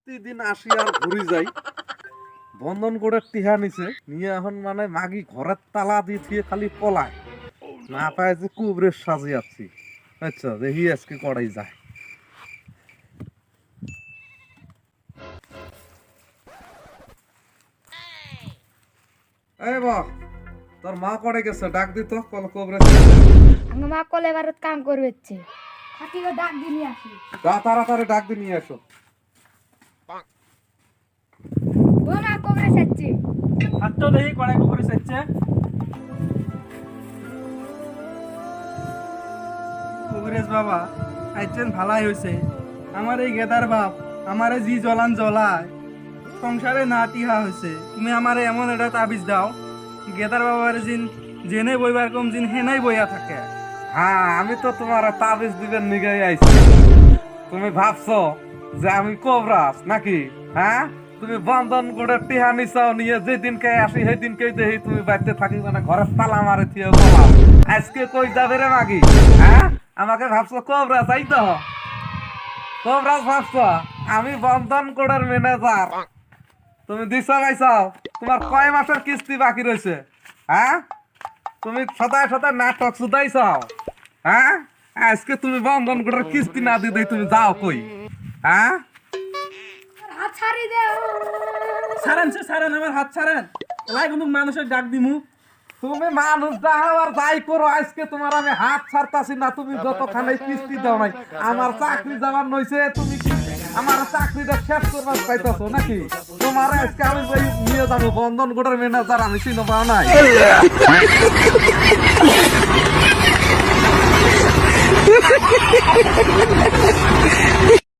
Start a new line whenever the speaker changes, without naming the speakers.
প্রতিদিন আসি আর ঘুরি যাই। বন্ধন করে টিহা নিছে নিয়ে এখন মানে মাগি ঘরের তালা দিয়ে থিয়ে খালি পলায় না পায় যে কুবরের সাজে আছি। আচ্ছা দেখি আজকে করাই যায়। এই বাহ, তোর মা করে গেছে, ডাক দিত কল কুবরে।
আমার মা কলে ভারত কাম করবেচ্ছে খাটিও ডাক দিয়ে আসি।
যা তাড়াতাড়ি ডাক দিয়ে নিয়ে আসো।
ও মা কবরে যাচ্ছে
হাতটা দেখি কড়াই করে যাচ্ছে। কবিরাজ বাবা আইছেন ভালাই হয়েছে। আমার এই গেদার বাপ আমারে জি জ্বলান জ্বলায় সংসারে না টিহা হয়েছে। তুমি আমারে এমন একটা তাবিজ দাও গেদার বাবার জিন জেনে বইবার কম জিন হেনাই বইয়া থাকে।
হ্যাঁ, আমি তো তোমার তাবিজ দিবেন নিগাই আইছি। তুমি ভাবছো যে আমি কোবরাস নাকি? হ্যাঁ, তুমি বন্ধন করে টিহা নিছাও নিয়ে যেদিনকে আসি সেদিনকে দেখি তুমি বাড়িতে থাকি মানে ঘরের তালা মারে থিয়ে বলা আজকে কই যাবে রে মাগি? হ্যাঁ, আমাকে ভাবছো কোবরাস? এই তো কোবরাস ভাবছো? আমি বন্ধন কোডের ম্যানেজার। তুমি দিছো গাইছাও? তোমার কয় মাসের কিস্তি বাকি রয়েছে? হ্যাঁ, তুমি সদায় সদায় নাটক শুধাইছাও? হ্যাঁ, আজকে তুমি বন্ধন কোডের কিস্তি না দিতে তুমি যাও কই? হ্যাঁ,
হাত ছাড়ি দাও।
ছাড়েন সে ছাড়েন, আমার হাত ছাড়েন। এলাই কিন্তু মানুষের ডাক দিমু।
তুমি মানুষ দাও আর যাই করো, আজকে তোমার আমি হাত ছাড়তাছি না। তুমি যতখানে কিস্তি দাও নাই, আমার চাকরি যাবার নইছে। তুমি কি আমার চাকরিটা শেষ করবার চাইতেছো নাকি? তোমার আজকে আমি যাই নিয়ে যাবো বন্ধন কোডের ম্যানেজার, আমি চিনো পাও নাই।